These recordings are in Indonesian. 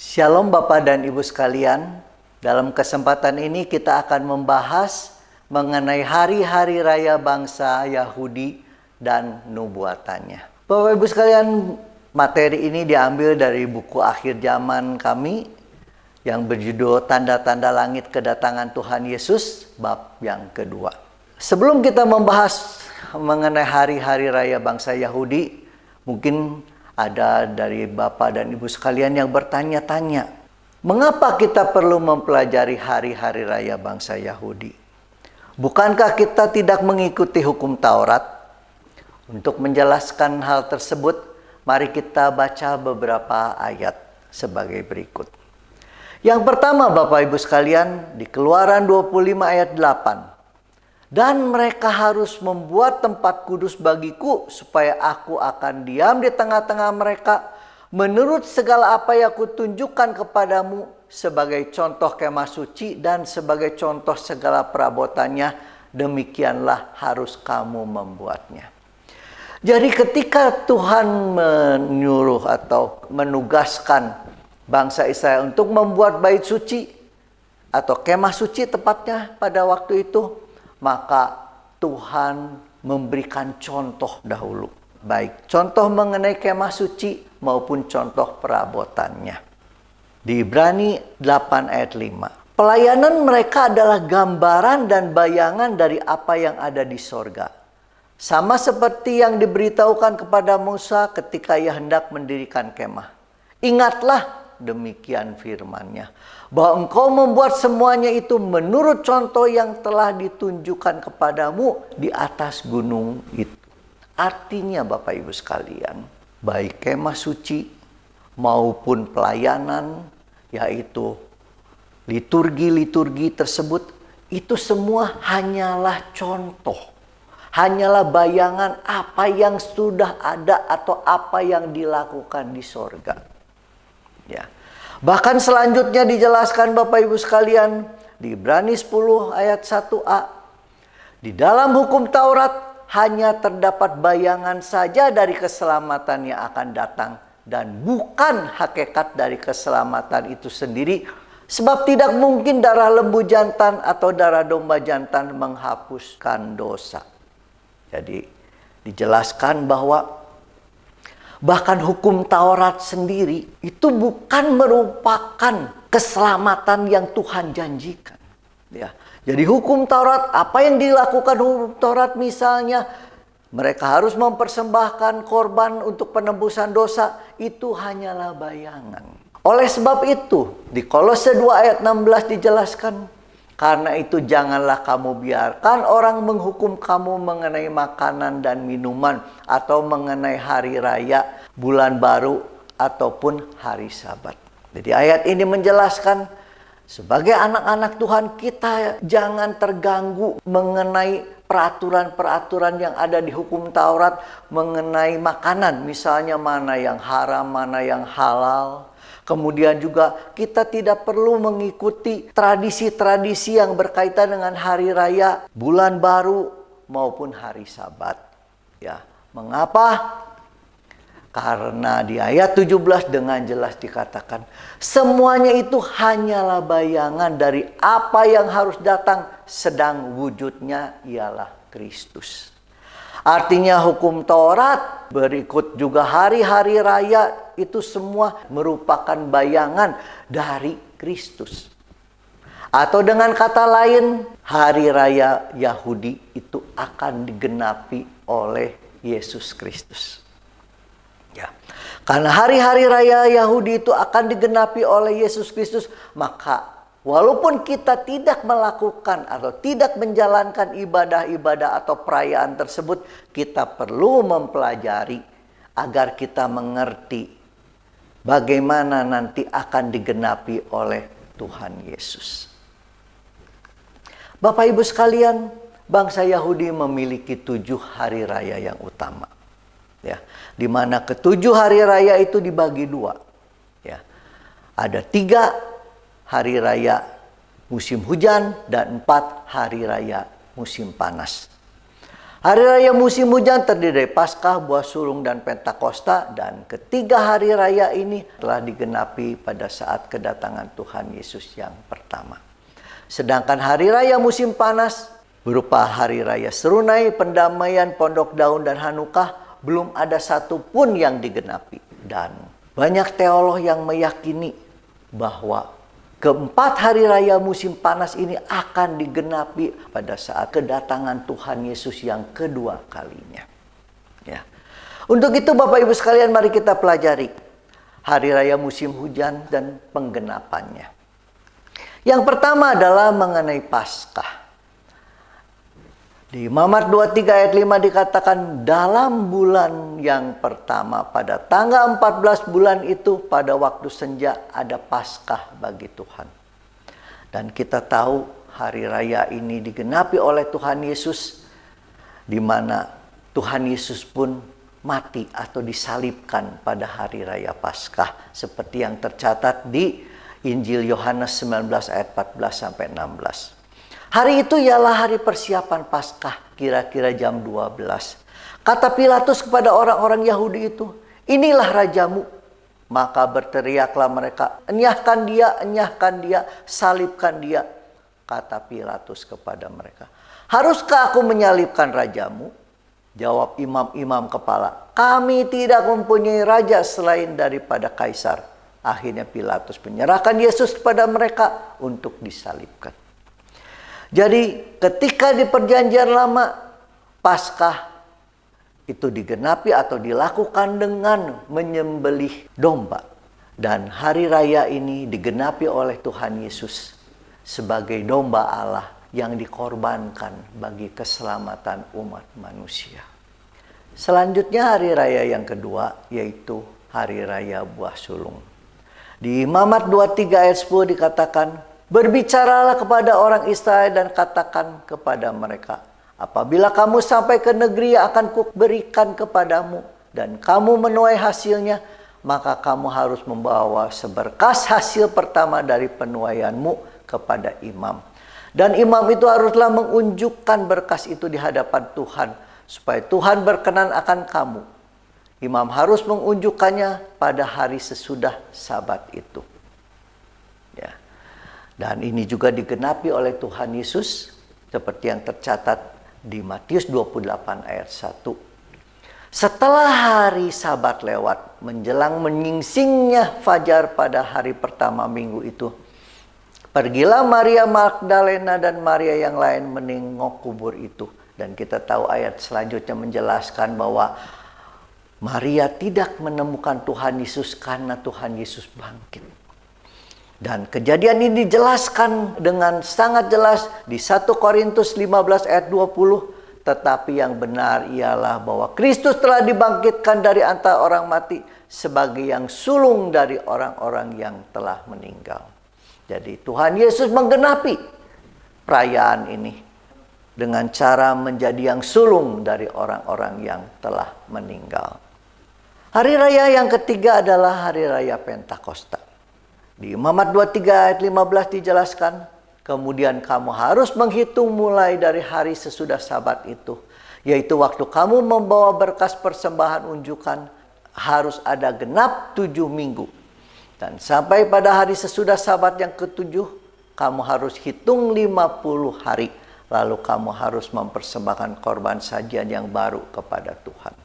Shalom Bapak dan Ibu sekalian. Dalam kesempatan ini kita akan membahas mengenai hari-hari raya bangsa Yahudi dan nubuatannya. Bapak Ibu sekalian, materi ini diambil dari buku akhir zaman kami yang berjudul Tanda-tanda Langit Kedatangan Tuhan Yesus, bab yang kedua. Sebelum kita membahas mengenai hari-hari raya bangsa Yahudi, mungkin ada dari Bapak dan Ibu sekalian yang bertanya-tanya, mengapa kita perlu mempelajari hari-hari raya bangsa Yahudi? Bukankah kita tidak mengikuti hukum Taurat? Untuk menjelaskan hal tersebut, mari kita baca beberapa ayat sebagai berikut. Yang pertama Bapak Ibu sekalian, di Keluaran 25 ayat 8. Dan mereka harus membuat tempat kudus bagiku, supaya aku akan diam di tengah-tengah mereka, menurut segala apa yang aku tunjukkan kepadamu, sebagai contoh kemah suci dan sebagai contoh segala perabotannya, demikianlah harus kamu membuatnya. Jadi ketika Tuhan menyuruh atau menugaskan bangsa Israel untuk membuat bait suci, atau kemah suci tepatnya pada waktu itu, maka Tuhan memberikan contoh dahulu. Baik contoh mengenai kemah suci maupun contoh perabotannya. Di Ibrani 8 ayat 5. Pelayanan mereka adalah gambaran dan bayangan dari apa yang ada di sorga. Sama seperti yang diberitahukan kepada Musa ketika ia hendak mendirikan kemah. Ingatlah, demikian firman-Nya, bahwa engkau membuat semuanya itu menurut contoh yang telah ditunjukkan kepadamu di atas gunung itu. Artinya Bapak Ibu sekalian, baik kemah suci maupun pelayanan, yaitu liturgi-liturgi tersebut, itu semua hanyalah contoh, hanyalah bayangan apa yang sudah ada atau apa yang dilakukan di sorga. Ya. Bahkan selanjutnya dijelaskan Bapak Ibu sekalian di Ibrani 10 ayat 1a. Di dalam hukum Taurat hanya terdapat bayangan saja dari keselamatan yang akan datang, dan bukan hakikat dari keselamatan itu sendiri, sebab tidak mungkin darah lembu jantan atau darah domba jantan menghapuskan dosa. Jadi dijelaskan bahwa bahkan hukum Taurat sendiri itu bukan merupakan keselamatan yang Tuhan janjikan. Ya. Jadi hukum Taurat, apa yang dilakukan hukum Taurat misalnya, mereka harus mempersembahkan korban untuk penebusan dosa, itu hanyalah bayangan. Oleh sebab itu, di Kolose 2 ayat 16 dijelaskan, karena itu janganlah kamu biarkan orang menghukum kamu mengenai makanan dan minuman, atau mengenai hari raya, bulan baru, ataupun hari Sabat. Jadi ayat ini menjelaskan, sebagai anak-anak Tuhan kita jangan terganggu mengenai peraturan-peraturan yang ada di hukum Taurat mengenai makanan. Misalnya mana yang haram, mana yang halal. Kemudian juga kita tidak perlu mengikuti tradisi-tradisi yang berkaitan dengan hari raya, bulan baru, maupun hari Sabat. Ya, mengapa? Karena di ayat 17 dengan jelas dikatakan, semuanya itu hanyalah bayangan dari apa yang harus datang, sedang wujudnya ialah Kristus. Artinya hukum Taurat, berikut juga hari-hari raya, itu semua merupakan bayangan dari Kristus. Atau dengan kata lain, hari raya Yahudi itu akan digenapi oleh Yesus Kristus. Ya. Karena hari-hari raya Yahudi itu akan digenapi oleh Yesus Kristus, maka walaupun kita tidak melakukan atau tidak menjalankan ibadah-ibadah atau perayaan tersebut, kita perlu mempelajari agar kita mengerti bagaimana nanti akan digenapi oleh Tuhan Yesus. Bapak Ibu sekalian, bangsa Yahudi memiliki 7 hari raya yang utama. Ya, di mana ketujuh hari raya itu dibagi 2. Ya, ada 3 hari raya musim hujan dan 4 hari raya musim panas. Hari raya musim hujan terdiri dari Paskah, Buah Sulung, dan Pentakosta. Dan ketiga hari raya ini telah digenapi pada saat kedatangan Tuhan Yesus yang pertama. Sedangkan hari raya musim panas berupa hari raya Serunai, Pendamaian, Pondok Daun, dan Hanukkah belum ada satupun yang digenapi. Dan banyak teolog yang meyakini bahwa keempat hari raya musim panas ini akan digenapi pada saat kedatangan Tuhan Yesus yang kedua kalinya. Ya. Untuk itu Bapak Ibu sekalian, mari kita pelajari hari raya musim hujan dan penggenapannya. Yang pertama adalah mengenai Paskah. Di Imamat 23 ayat 5 dikatakan, dalam bulan yang pertama pada tanggal 14 bulan itu pada waktu senja ada Paskah bagi Tuhan. Dan kita tahu hari raya ini digenapi oleh Tuhan Yesus, di mana Tuhan Yesus pun mati atau disalibkan pada hari raya Paskah, seperti yang tercatat di Injil Yohanes 19 ayat 14 sampai 16. Hari itu ialah hari persiapan Paskah, kira-kira jam 12. Kata Pilatus kepada orang-orang Yahudi itu, inilah rajamu. Maka berteriaklah mereka, enyahkan dia, salibkan dia. Kata Pilatus kepada mereka, haruskah aku menyalibkan rajamu? Jawab imam-imam kepala, kami tidak mempunyai raja selain daripada Kaisar. Akhirnya Pilatus menyerahkan Yesus kepada mereka untuk disalibkan. Jadi ketika di perjanjian lama, Paskah itu digenapi atau dilakukan dengan menyembelih domba. Dan hari raya ini digenapi oleh Tuhan Yesus sebagai domba Allah yang dikorbankan bagi keselamatan umat manusia. Selanjutnya hari raya yang kedua, yaitu hari raya Buah Sulung. Di Imamat 23 ayat 10 dikatakan, berbicaralah kepada orang Israel dan katakan kepada mereka, apabila kamu sampai ke negeri yang akan kuberikan kepadamu dan kamu menuai hasilnya, maka kamu harus membawa seberkas hasil pertama dari penuaianmu kepada imam. Dan imam itu haruslah mengunjukkan berkas itu di hadapan Tuhan, supaya Tuhan berkenan akan kamu. Imam harus mengunjukkannya pada hari sesudah Sabat itu. Ya. Dan ini juga digenapi oleh Tuhan Yesus seperti yang tercatat di Matius 28 ayat 1. Setelah hari Sabat lewat, menjelang menyingsingnya fajar pada hari pertama minggu itu, pergilah Maria Magdalena dan Maria yang lain menengok kubur itu. Dan kita tahu ayat selanjutnya menjelaskan bahwa Maria tidak menemukan Tuhan Yesus karena Tuhan Yesus bangkit. Dan kejadian ini dijelaskan dengan sangat jelas di 1 Korintus 15 ayat 20. Tetapi yang benar ialah bahwa Kristus telah dibangkitkan dari antara orang mati sebagai yang sulung dari orang-orang yang telah meninggal. Jadi Tuhan Yesus menggenapi perayaan ini dengan cara menjadi yang sulung dari orang-orang yang telah meninggal. Hari raya yang ketiga adalah hari raya Pentakosta. Di Imamat 23 ayat 15 dijelaskan, kemudian kamu harus menghitung mulai dari hari sesudah Sabat itu, yaitu waktu kamu membawa berkas persembahan unjukan, harus ada genap 7 minggu. Dan sampai pada hari sesudah Sabat yang ketujuh, kamu harus hitung 50 hari. Lalu kamu harus mempersembahkan korban sajian yang baru kepada Tuhan.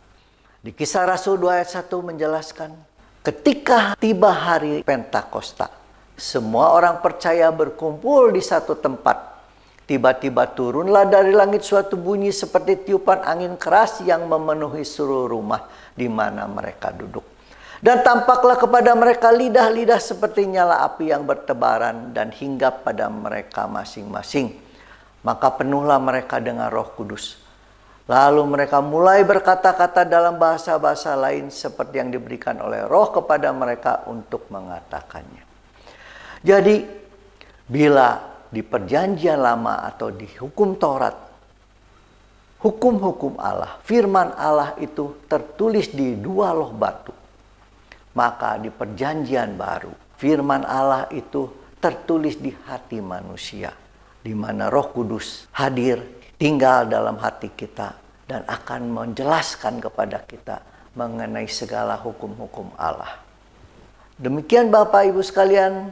Di Kisah Rasul 2 ayat 1 menjelaskan, ketika tiba hari Pentakosta, semua orang percaya berkumpul di satu tempat. Tiba-tiba turunlah dari langit suatu bunyi seperti tiupan angin keras yang memenuhi seluruh rumah di mana mereka duduk. Dan tampaklah kepada mereka lidah-lidah seperti nyala api yang bertebaran dan hinggap pada mereka masing-masing. Maka penuhlah mereka dengan Roh Kudus. Lalu mereka mulai berkata-kata dalam bahasa-bahasa lain seperti yang diberikan oleh Roh kepada mereka untuk mengatakannya. Jadi, bila di perjanjian lama atau di hukum Taurat, hukum-hukum Allah, firman Allah itu tertulis di 2 loh batu. Maka di perjanjian baru, firman Allah itu tertulis di hati manusia, di mana Roh Kudus hadir, tinggal dalam hati kita, dan akan menjelaskan kepada kita mengenai segala hukum-hukum Allah. Demikian Bapak Ibu sekalian,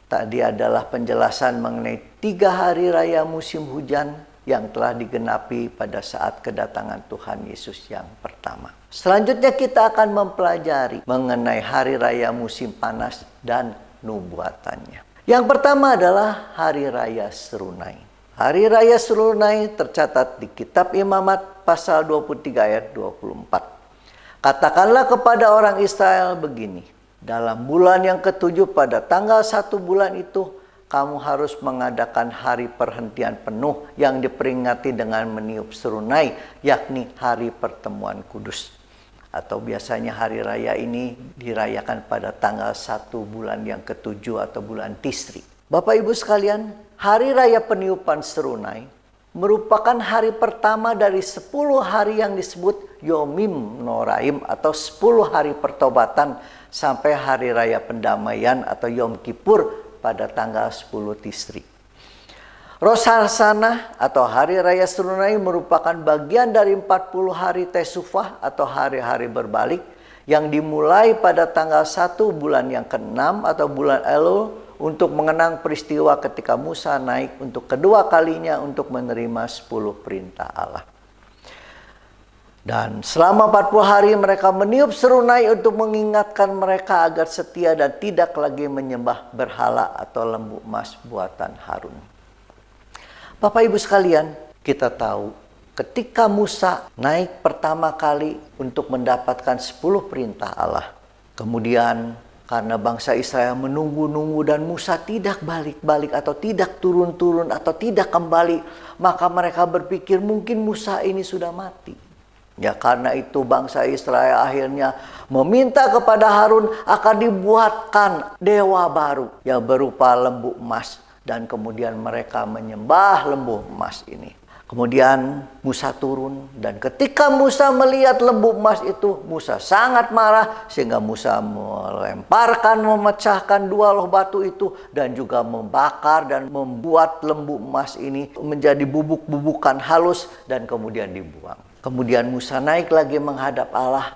tadi adalah penjelasan mengenai 3 hari raya musim hujan yang telah digenapi pada saat kedatangan Tuhan Yesus yang pertama. Selanjutnya kita akan mempelajari mengenai hari raya musim panas dan nubuatannya. Yang pertama adalah hari raya Serunai. Hari raya Serunai tercatat di kitab Imamat pasal 23 ayat 24. Katakanlah kepada orang Israel begini, dalam bulan yang ke-7 pada tanggal 1 bulan itu, kamu harus mengadakan hari perhentian penuh yang diperingati dengan meniup serunai, yakni hari pertemuan kudus. Atau biasanya hari raya ini dirayakan pada tanggal 1 bulan yang ke-7 atau bulan Tisri. Bapak Ibu sekalian, hari raya peniupan serunai merupakan hari pertama dari 10 hari yang disebut Yomim Noraim atau 10 hari pertobatan sampai hari raya pendamaian atau Yom Kippur pada tanggal 10 Tisri. Rosh Hashanah atau hari raya Serunai merupakan bagian dari 40 hari Tesufah atau hari-hari berbalik yang dimulai pada tanggal 1 bulan yang ke-6 atau bulan Elul untuk mengenang peristiwa ketika Musa naik untuk kedua kalinya untuk menerima 10 perintah Allah. Dan selama 40 hari mereka meniup serunai untuk mengingatkan mereka agar setia dan tidak lagi menyembah berhala atau lembu emas buatan Harun. Bapak Ibu sekalian, kita tahu ketika Musa naik pertama kali untuk mendapatkan 10 perintah Allah. Kemudian karena bangsa Israel menunggu-nunggu dan Musa tidak balik-balik atau tidak turun-turun atau tidak kembali, maka mereka berpikir mungkin Musa ini sudah mati. Ya, karena itu bangsa Israel akhirnya meminta kepada Harun akan dibuatkan dewa baru yang berupa lembu emas. Dan kemudian mereka menyembah lembu emas ini. Kemudian Musa turun, dan ketika Musa melihat lembu emas itu, Musa sangat marah sehingga Musa memecahkan 2 loh batu itu dan juga membakar dan membuat lembu emas ini menjadi bubuk-bubukan halus dan kemudian dibuang. Kemudian Musa naik lagi menghadap Allah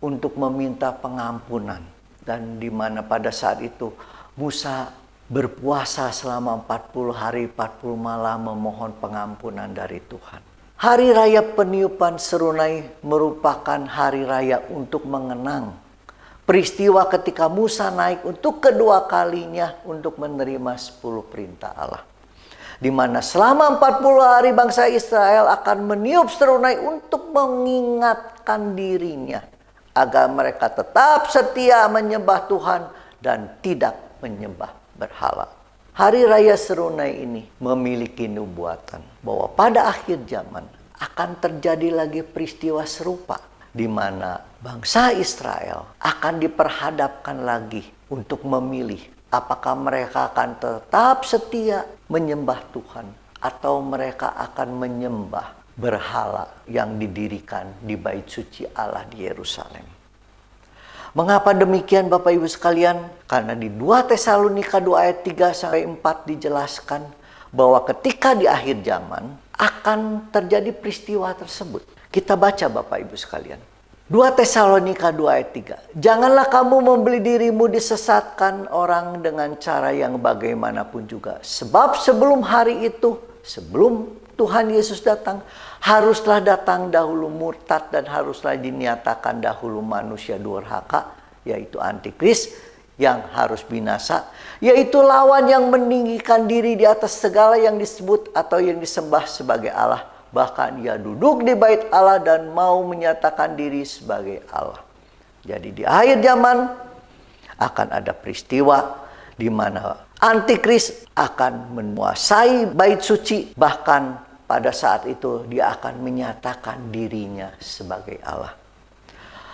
untuk meminta pengampunan. Dan di mana pada saat itu Musa berpuasa selama 40 hari 40 malam memohon pengampunan dari Tuhan. Hari raya peniupan serunai merupakan hari raya untuk mengenang peristiwa ketika Musa naik untuk kedua kalinya untuk menerima 10 perintah Allah. Di mana selama 40 hari bangsa Israel akan meniup serunai untuk mengingatkan dirinya agar mereka tetap setia menyembah Tuhan dan tidak menyembah berhala. Hari raya serunai ini memiliki nubuatan bahwa pada akhir zaman akan terjadi lagi peristiwa serupa di mana bangsa Israel akan diperhadapkan lagi untuk memilih apakah mereka akan tetap setia menyembah Tuhan atau mereka akan menyembah berhala yang didirikan di bait suci Allah di Yerusalem. Mengapa demikian Bapak Ibu sekalian? Karena di 2 Tesalonika 2 ayat 3 sampai 4 dijelaskan bahwa ketika di akhir zaman akan terjadi peristiwa tersebut. Kita baca Bapak Ibu sekalian. 2 Tesalonika 2 ayat 3. Janganlah kamu membeli dirimu disesatkan orang dengan cara yang bagaimanapun juga. Sebab sebelum hari itu, sebelum Tuhan Yesus datang, haruslah datang dahulu murtad dan haruslah dinyatakan dahulu manusia durhaka, yaitu antikris yang harus binasa, yaitu lawan yang meninggikan diri di atas segala yang disebut atau yang disembah sebagai Allah. Bahkan ia duduk di bait Allah dan mau menyatakan diri sebagai Allah. Jadi di akhir zaman akan ada peristiwa di mana antikris akan menguasai bait suci. Bahkan pada saat itu dia akan menyatakan dirinya sebagai Allah.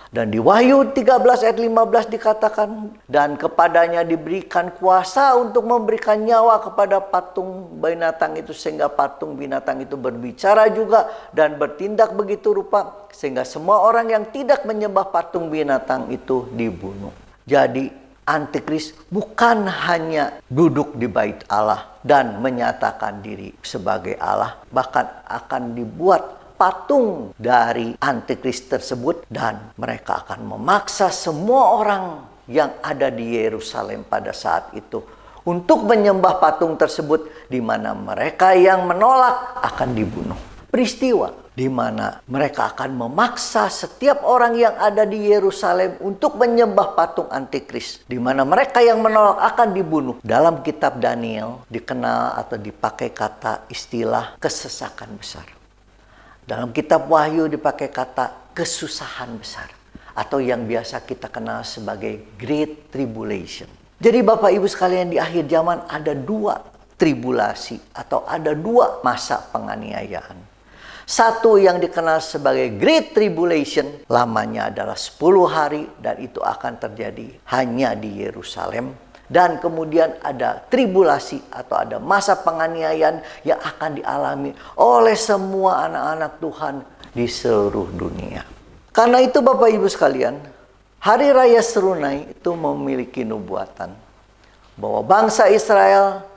Dan di Wahyu 13 ayat 15 dikatakan, dan kepadanya diberikan kuasa untuk memberikan nyawa kepada patung binatang itu, sehingga patung binatang itu berbicara juga dan bertindak begitu rupa, sehingga semua orang yang tidak menyembah patung binatang itu dibunuh. Jadi antikris bukan hanya duduk di bait Allah dan menyatakan diri sebagai Allah, bahkan akan dibuat patung dari antikris tersebut, dan mereka akan memaksa semua orang yang ada di Yerusalem pada saat itu untuk menyembah patung tersebut, di mana mereka yang menolak akan dibunuh. Peristiwa di mana mereka akan memaksa setiap orang yang ada di Yerusalem untuk menyembah patung antikris, di mana mereka yang menolak akan dibunuh. Dalam kitab Daniel dikenal atau dipakai kata istilah kesesakan besar. Dalam kitab Wahyu dipakai kata kesusahan besar, atau yang biasa kita kenal sebagai Great Tribulation. Jadi Bapak Ibu sekalian, di akhir zaman ada dua tribulasi atau ada dua masa penganiayaan. Satu yang dikenal sebagai Great Tribulation, lamanya adalah 10 hari dan itu akan terjadi hanya di Yerusalem. Dan kemudian ada tribulasi atau ada masa penganiayaan yang akan dialami oleh semua anak-anak Tuhan di seluruh dunia. Karena itu Bapak Ibu sekalian, Hari Raya Serunai itu memiliki nubuatan bahwa bangsa Israel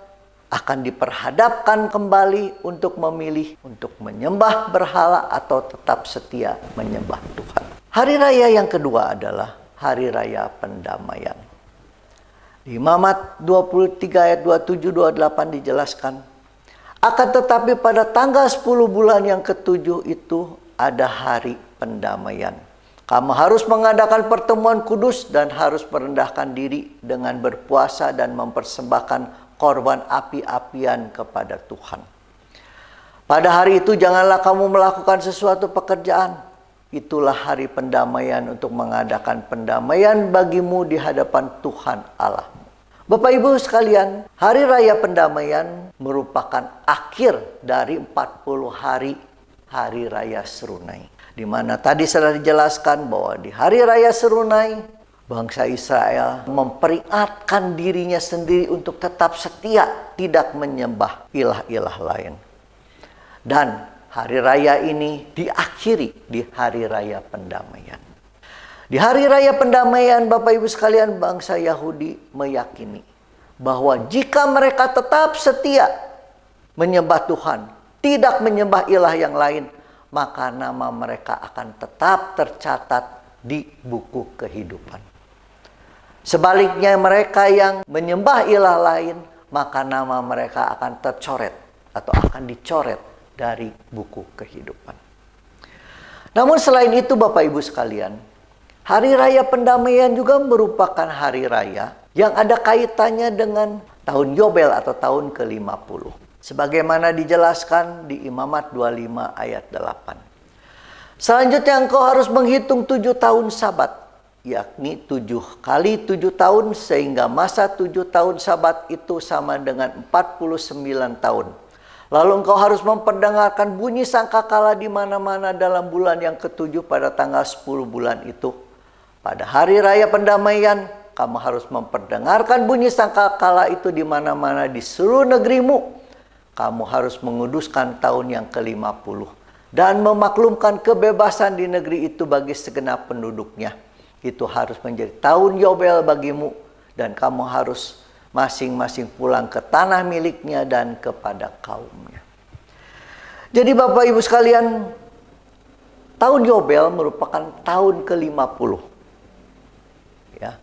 akan diperhadapkan kembali untuk memilih untuk menyembah berhala atau tetap setia menyembah Tuhan. Hari raya yang kedua adalah Hari Raya Pendamaian. Di Imamat 23 ayat 27-28 dijelaskan, akan tetapi pada tanggal 10 bulan yang ketujuh itu ada hari pendamaian. Kamu harus mengadakan pertemuan kudus dan harus merendahkan diri dengan berpuasa dan mempersembahkan korban api-apian kepada Tuhan. Pada hari itu janganlah kamu melakukan sesuatu pekerjaan. Itulah hari pendamaian untuk mengadakan pendamaian bagimu di hadapan Tuhan Allahmu. Bapak Ibu sekalian, Hari Raya Pendamaian merupakan akhir dari 40 hari Hari Raya Serunai. Di mana tadi sudah dijelaskan bahwa di Hari Raya Serunai bangsa Israel memperingatkan dirinya sendiri untuk tetap setia, tidak menyembah ilah-ilah lain. Dan hari raya ini diakhiri di Hari Raya Pendamaian. Di Hari Raya Pendamaian, Bapak Ibu sekalian, bangsa Yahudi meyakini bahwa jika mereka tetap setia menyembah Tuhan, tidak menyembah ilah yang lain, maka nama mereka akan tetap tercatat di buku kehidupan. Sebaliknya mereka yang menyembah ilah lain, maka nama mereka akan tercoret atau akan dicoret dari buku kehidupan. Namun selain itu Bapak Ibu sekalian, Hari Raya Pendamaian juga merupakan hari raya yang ada kaitannya dengan tahun Yobel atau tahun ke-50. Sebagaimana dijelaskan di Imamat 25 ayat 8. Selanjutnya engkau harus menghitung 7 tahun Sabat, yakni 7 kali 7 tahun, sehingga masa 7 tahun Sabat itu sama dengan 49 tahun. Lalu engkau harus memperdengarkan bunyi sangkakala di mana-mana dalam bulan yang ketujuh pada tanggal 10 bulan itu. Pada Hari Raya Pendamaian, kamu harus memperdengarkan bunyi sangkakala itu di mana-mana di seluruh negerimu. Kamu harus menguduskan tahun yang ke-50 dan memaklumkan kebebasan di negeri itu bagi segenap penduduknya. Itu harus menjadi tahun Yobel bagimu, dan kamu harus masing-masing pulang ke tanah miliknya dan kepada kaumnya. Jadi Bapak Ibu sekalian, tahun Yobel merupakan tahun ke-50. Ya,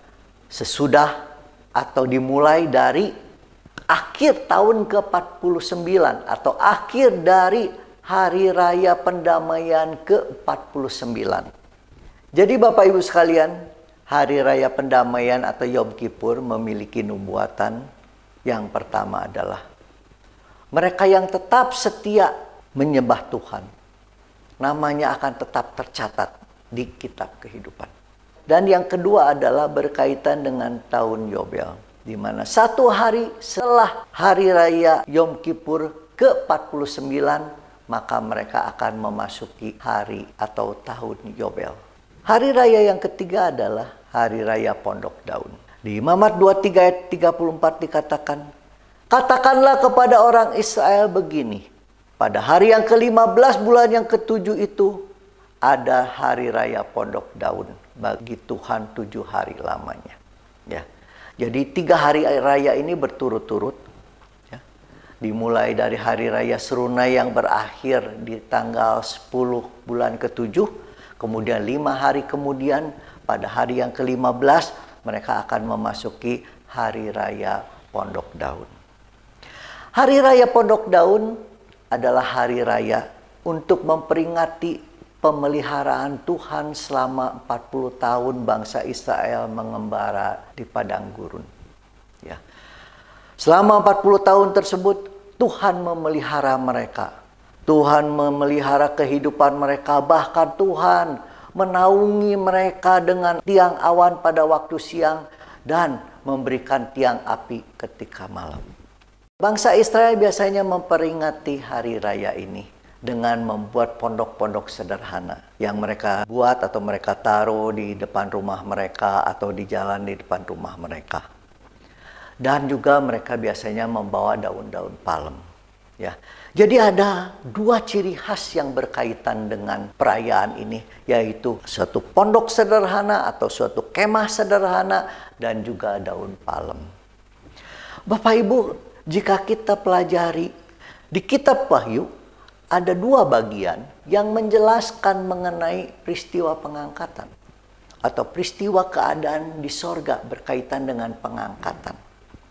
sesudah atau dimulai dari akhir tahun ke-49 atau akhir dari Hari Raya Pendamaian ke-49. Jadi Bapak Ibu sekalian, Hari Raya Pendamaian atau Yom Kippur memiliki nubuatan. Yang pertama adalah mereka yang tetap setia menyembah Tuhan, namanya akan tetap tercatat di kitab kehidupan. Dan yang kedua adalah berkaitan dengan tahun Yobel, di mana 1 hari setelah Hari Raya Yom Kippur ke-49, maka mereka akan memasuki hari atau tahun Yobel. Hari raya yang ketiga adalah Hari Raya Pondok Daun. Di Imamat 23 ayat 34 dikatakan, katakanlah kepada orang Israel begini, pada hari yang ke-15 bulan yang ke-7 itu ada Hari Raya Pondok Daun bagi Tuhan 7 hari lamanya. Ya. Jadi 3 hari raya ini berturut-turut. Ya. Dimulai dari hari raya Serunai yang berakhir di tanggal 10 bulan ke-7. Kemudian 5 hari kemudian pada hari yang ke-15 mereka akan memasuki hari raya Pondok Daun. Hari raya Pondok Daun adalah hari raya untuk memperingati pemeliharaan Tuhan selama 40 tahun bangsa Israel mengembara di padang gurun. Ya. Selama 40 tahun tersebut, Tuhan memelihara mereka. Tuhan memelihara kehidupan mereka, bahkan Tuhan menaungi mereka dengan tiang awan pada waktu siang dan memberikan tiang api ketika malam. Bangsa Israel biasanya memperingati hari raya ini dengan membuat pondok-pondok sederhana yang mereka buat atau mereka taruh di depan rumah mereka atau di jalan di depan rumah mereka. Dan juga mereka biasanya membawa daun-daun palem. Ya. Jadi ada 2 ciri khas yang berkaitan dengan perayaan ini, yaitu suatu pondok sederhana atau suatu kemah sederhana dan juga daun palem. Bapak Ibu, jika kita pelajari di kitab Wahyu, ada 2 bagian yang menjelaskan mengenai peristiwa pengangkatan atau peristiwa keadaan di sorga berkaitan dengan pengangkatan.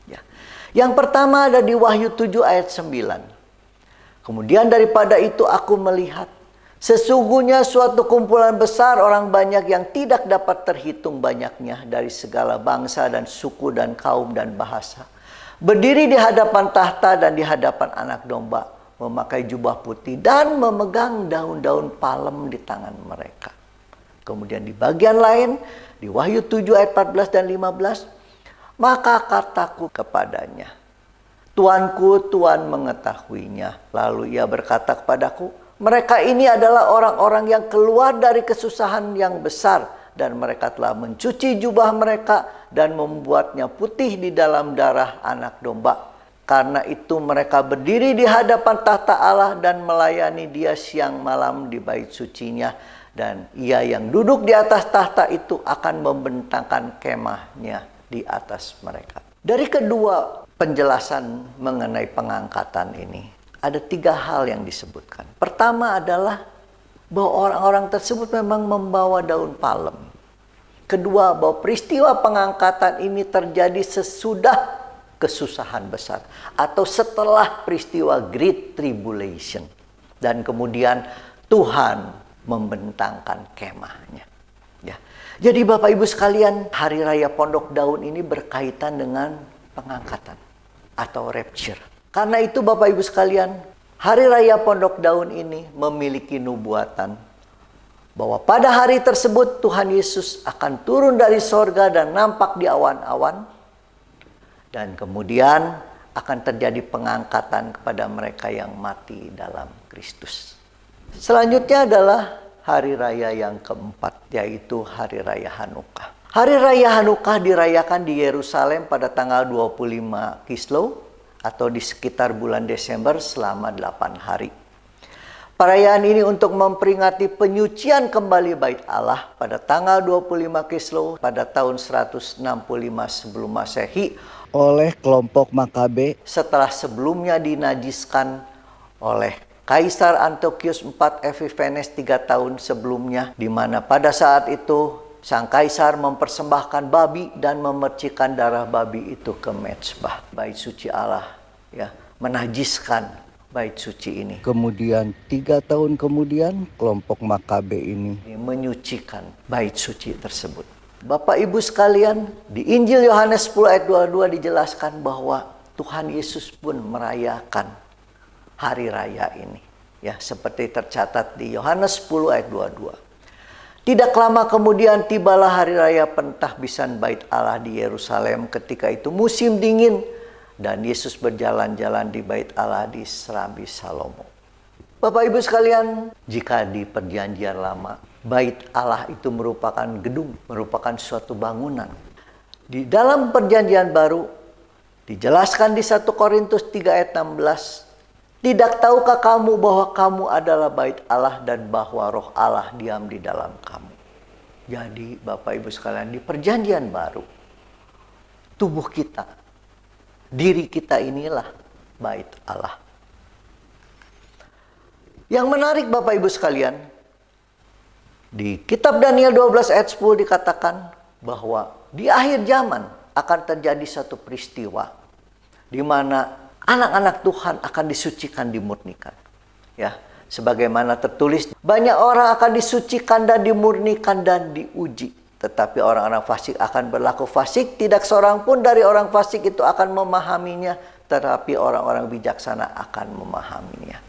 Ya. Yang pertama ada di Wahyu 7 ayat 9. Kemudian daripada itu aku melihat sesungguhnya suatu kumpulan besar orang banyak yang tidak dapat terhitung banyaknya dari segala bangsa dan suku dan kaum dan bahasa, berdiri di hadapan tahta dan di hadapan Anak Domba, memakai jubah putih dan memegang daun-daun palem di tangan mereka. Kemudian di bagian lain, di Wahyu 7 ayat 14 dan 15, maka kataku kepadanya, Tuanku, Tuhan mengetahuinya. Lalu ia berkata kepadaku, mereka ini adalah orang-orang yang keluar dari kesusahan yang besar, dan mereka telah mencuci jubah mereka dan membuatnya putih di dalam darah Anak Domba. Karena itu mereka berdiri di hadapan tahta Allah dan melayani Dia siang malam di bait sucinya. Dan Ia yang duduk di atas tahta itu akan membentangkan kemahnya di atas mereka. Dari kedua penjelasan mengenai pengangkatan ini, ada 3 hal yang disebutkan. Pertama adalah bahwa orang-orang tersebut memang membawa daun palem. Kedua, bahwa peristiwa pengangkatan ini terjadi sesudah kesusahan besar atau setelah peristiwa Great Tribulation. Dan kemudian Tuhan membentangkan kemahnya. Ya. Jadi Bapak Ibu sekalian, hari raya Pondok Daun ini berkaitan dengan pengangkatan atau rapture. Karena itu Bapak Ibu sekalian, hari raya Pondok Daun ini memiliki nubuatan bahwa pada hari tersebut Tuhan Yesus akan turun dari sorga dan nampak di awan-awan. Dan kemudian akan terjadi pengangkatan kepada mereka yang mati dalam Kristus. Selanjutnya adalah hari raya yang keempat, yaitu hari raya Hanukkah. Hari raya Hanukkah dirayakan di Yerusalem pada tanggal 25 Kislew atau di sekitar bulan Desember selama 8 hari. Perayaan ini untuk memperingati penyucian kembali bait Allah pada tanggal 25 Kislew pada tahun 165 sebelum Masehi oleh kelompok Makabe setelah sebelumnya dinajiskan oleh Kaisar Antiochus IV Epiphanes 3 tahun sebelumnya, di mana pada saat itu sang kaisar mempersembahkan babi dan memercikan darah babi itu ke mezbah bait suci Allah, ya, menajiskan bait suci ini. Kemudian 3 tahun kemudian kelompok Makabe ini menyucikan bait suci tersebut. Bapak Ibu sekalian, di Injil Yohanes 10 ayat 22 dijelaskan bahwa Tuhan Yesus pun merayakan hari raya ini, ya, seperti tercatat di Yohanes 10 ayat 22. Tidak lama kemudian tibalah hari raya pentahbisan bait Allah di Yerusalem. Ketika itu musim dingin dan Yesus berjalan-jalan di bait Allah di Serambi Salomo. Bapak Ibu sekalian, jika di perjanjian lama bait Allah itu merupakan gedung, merupakan suatu bangunan. Di dalam perjanjian baru dijelaskan di 1 Korintus 3 ayat 16, tidak tahukah kamu bahwa kamu adalah bait Allah dan bahwa roh Allah diam di dalam kamu. Jadi Bapak Ibu sekalian, di perjanjian baru, tubuh kita, diri kita inilah bait Allah. Yang menarik Bapak Ibu sekalian, di kitab Daniel 12 ayat 10 dikatakan bahwa di akhir zaman akan terjadi satu peristiwa di mana anak-anak Tuhan akan disucikan, dimurnikan. Ya, sebagaimana tertulis, banyak orang akan disucikan dan dimurnikan dan diuji. Tetapi orang-orang fasik akan berlaku fasik, tidak seorang pun dari orang fasik itu akan memahaminya, tetapi orang-orang bijaksana akan memahaminya.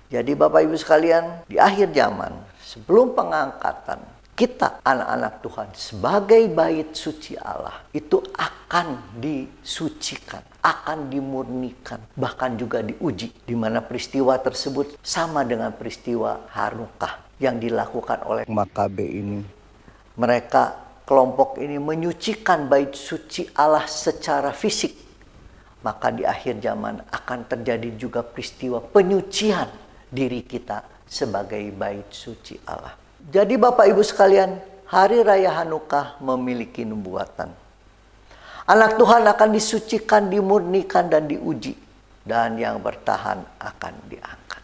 Jadi Bapak Ibu sekalian, di akhir zaman, sebelum pengangkatan, kita anak-anak Tuhan sebagai bait suci Allah itu akan disucikan, akan dimurnikan, bahkan juga diuji. Di mana peristiwa tersebut sama dengan peristiwa Hanukah yang dilakukan oleh Makabe ini. Mereka, kelompok ini menyucikan bait suci Allah secara fisik. Maka di akhir zaman akan terjadi juga peristiwa penyucian diri kita sebagai bait suci Allah. Jadi Bapak Ibu sekalian, hari raya Hanukah memiliki nubuatan. Anak Tuhan akan disucikan, dimurnikan dan diuji, dan yang bertahan akan diangkat.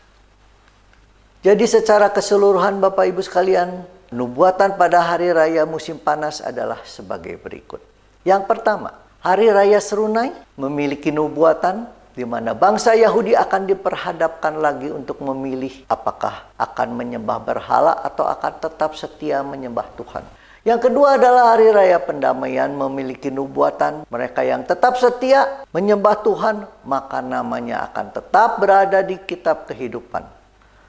Jadi secara keseluruhan Bapak Ibu sekalian, nubuatan pada hari raya musim panas adalah sebagai berikut. Yang pertama, hari raya Serunai memiliki nubuatan di mana bangsa Yahudi akan diperhadapkan lagi untuk memilih apakah akan menyembah berhala atau akan tetap setia menyembah Tuhan. Yang kedua adalah hari raya pendamaian memiliki nubuatan mereka yang tetap setia menyembah Tuhan, maka namanya akan tetap berada di kitab kehidupan.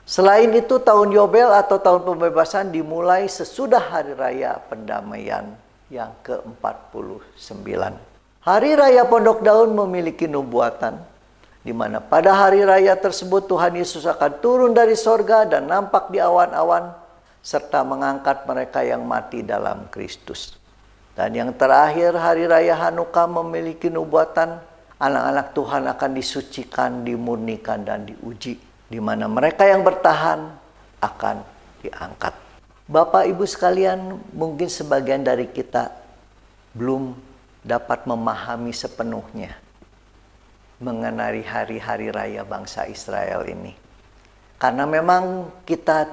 Selain itu, tahun Yobel atau tahun pembebasan dimulai sesudah hari raya pendamaian yang ke-49. Hari raya Pondok Daun memiliki nubuatan di mana pada hari raya tersebut Tuhan Yesus akan turun dari sorga dan nampak di awan-awan serta mengangkat mereka yang mati dalam Kristus. Dan yang terakhir, hari raya Hanukah memiliki nubuatan anak-anak Tuhan akan disucikan, dimurnikan dan diuji, di mana mereka yang bertahan akan diangkat. Bapak Ibu sekalian, mungkin sebagian dari kita belum dapat memahami sepenuhnya mengenai hari-hari raya bangsa Israel ini. Karena memang kita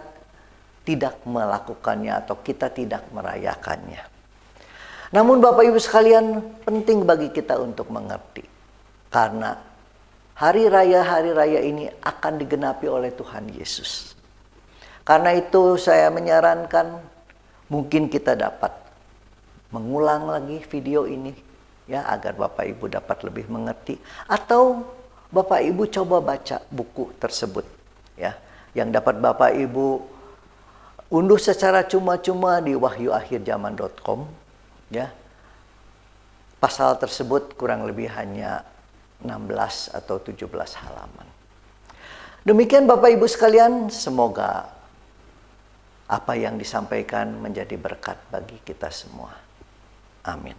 tidak melakukannya atau kita tidak merayakannya. Namun Bapak Ibu sekalian, penting bagi kita untuk mengerti. Karena hari raya ini akan digenapi oleh Tuhan Yesus. Karena itu saya menyarankan mungkin kita dapat mengulang lagi video ini, ya, agar Bapak Ibu dapat lebih mengerti, atau Bapak Ibu coba baca buku tersebut, ya, yang dapat Bapak Ibu unduh secara cuma-cuma di wahyuakhirjaman.com, ya. Pasal tersebut kurang lebih hanya 16 atau 17 halaman. Demikian Bapak Ibu sekalian, semoga apa yang disampaikan menjadi berkat bagi kita semua. Amin.